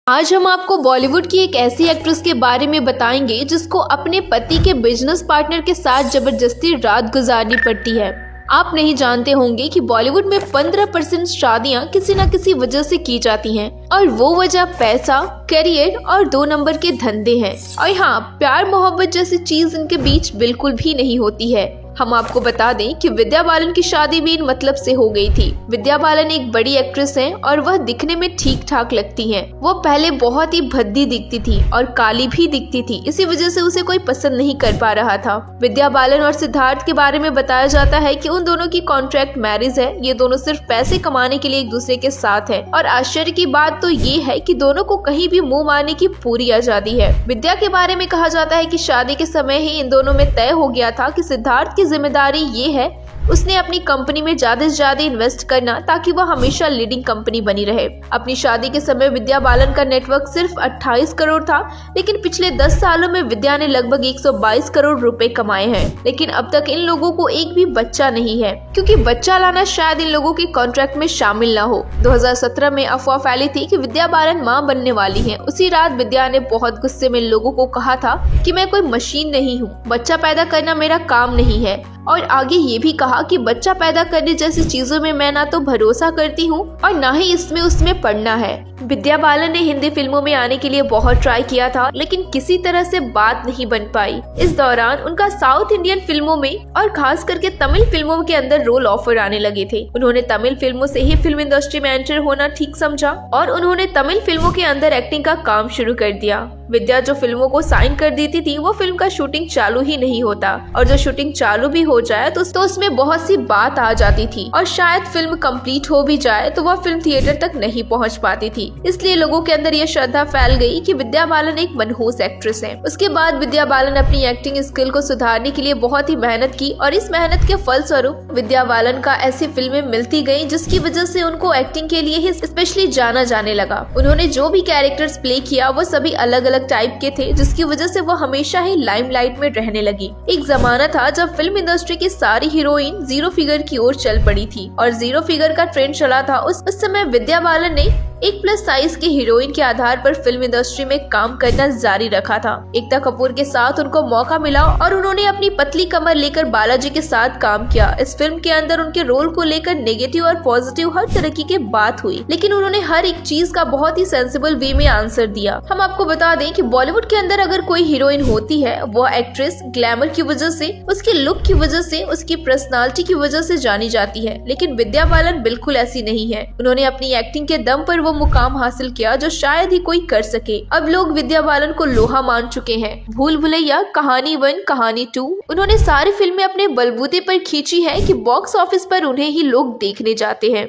आज हम आपको बॉलीवुड की एक ऐसी एक्ट्रेस के बारे में बताएंगे जिसको अपने पति के बिजनेस पार्टनर के साथ जबरदस्ती रात गुजारनी पड़ती है। आप नहीं जानते होंगे कि बॉलीवुड में 15% शादियां किसी न किसी वजह से की जाती हैं और वो वजह पैसा, करियर और 2 नंबर के धंधे हैं। और हाँ, प्यार मोहब्बत जैसी चीज इनके बीच बिल्कुल भी नहीं होती है। हम आपको बता दें कि विद्या बालन की शादी भी इन मतलब से हो गई थी। विद्या बालन एक बड़ी एक्ट्रेस हैं और वह दिखने में ठीक ठाक लगती हैं। वो पहले बहुत ही भद्दी दिखती थी और काली भी दिखती थी, इसी वजह से उसे कोई पसंद नहीं कर पा रहा था। विद्या बालन और सिद्धार्थ के बारे में बताया जाता है कि उन दोनों की कॉन्ट्रैक्ट मैरिज है। ये दोनों सिर्फ पैसे कमाने के लिए एक दूसरे के साथ है और आश्चर्य की बात तो ये है कि दोनों को कहीं भी मुंह मारने की पूरी आजादी है। विद्या के बारे में कहा जाता है कि शादी के समय ही इन दोनों में तय हो गया था कि सिद्धार्थ की जिम्मेदारी ये है उसने अपनी कंपनी में ज्यादा से ज्यादा इन्वेस्ट करना ताकि वह हमेशा लीडिंग कंपनी बनी रहे। अपनी शादी के समय विद्या बालन का नेटवर्क सिर्फ 28 करोड़ था, लेकिन पिछले 10 सालों में विद्या ने लगभग 122 करोड़ रुपए कमाए हैं। लेकिन अब तक इन लोगों को एक भी बच्चा नहीं है, क्योंकि बच्चा लाना शायद इन लोगों के कॉन्ट्रैक्ट में शामिल ना हो। 2017 में अफवाह फैली थी कि विद्या बालन मां बनने वाली है। उसी रात विद्या ने बहुत गुस्से में लोगों को कहा था कि मैं कोई मशीन नहीं हूँ, बच्चा पैदा करना मेरा काम नहीं है। और आगे ये भी कहा कि बच्चा पैदा करने जैसी चीजों में मैं ना तो भरोसा करती हूँ और ना ही इसमें उसमें पढ़ना है। विद्या बालन ने हिंदी फिल्मों में आने के लिए बहुत ट्राई किया था, लेकिन किसी तरह से बात नहीं बन पाई। इस दौरान उनका साउथ इंडियन फिल्मों में और खास करके तमिल फिल्मों के अंदर रोल ऑफर आने लगे थे। उन्होंने तमिल फिल्मों से ही फिल्म इंडस्ट्री में एंटर होना ठीक समझा और उन्होंने तमिल फिल्मों के अंदर एक्टिंग का काम शुरू कर दिया। विद्या जो फिल्मों को साइन कर देती थी, वो फिल्म का शूटिंग चालू ही नहीं होता और जो शूटिंग चालू भी हो जाए तो उसमें बहुत सी बात आ जाती थी और शायद फिल्म कंप्लीट हो भी जाए तो वह फिल्म थिएटर तक नहीं पहुंच पाती थी। इसलिए लोगों के अंदर ये श्रद्धा फैल गई कि विद्या बालन एक मनहूस एक्ट्रेस है। उसके बाद विद्या बालन अपनी एक्टिंग स्किल को सुधारने के लिए बहुत ही मेहनत की और इस मेहनत के फलस्वरूप विद्या बालन का ऐसी फिल्में मिलती गयी जिसकी वजह से उनको एक्टिंग के लिए ही स्पेशली जाना जाने लगा। उन्होंने जो भी कैरेक्टर्स प्ले किया वो सभी अलग अलग टाइप के थे, जिसकी वजह से वो हमेशा ही लाइमलाइट में रहने लगी। एक जमाना था जब फिल्म इंडस्ट्री की सारी हीरोइन जीरो फिगर की ओर चल पड़ी थी और जीरो फिगर का ट्रेंड चला था। उस समय विद्या बालन ने 1+ साइज की हीरोइन के आधार पर फिल्म इंडस्ट्री में काम करना जारी रखा था। एकता कपूर के साथ उनको मौका मिला और उन्होंने अपनी पतली कमर लेकर बालाजी के साथ काम किया। इस फिल्म के अंदर उनके रोल को लेकर नेगेटिव और पॉजिटिव हर तरह की बात हुई, लेकिन उन्होंने हर एक चीज का बहुत ही सेंसिबल वे में आंसर दिया। हम आपको बता दें कि बॉलीवुड के अंदर अगर कोई हीरोइन होती है, वो एक्ट्रेस ग्लैमर की वजह से, उसके लुक की वजह से, उसकी पर्सनालिटी की वजह से जानी जाती है। लेकिन विद्या बालन बिल्कुल ऐसी नहीं है। उन्होंने अपनी एक्टिंग के दम पर वो मुकाम हासिल किया जो शायद ही कोई कर सके। अब लोग विद्या बालन को लोहा मान चुके हैं। भूल भुलैया, कहानी 1, कहानी 2, उन्होंने सारी फिल्में अपने बलबूते पर खींची है कि बॉक्स ऑफिस पर उन्हें ही लोग देखने जाते हैं।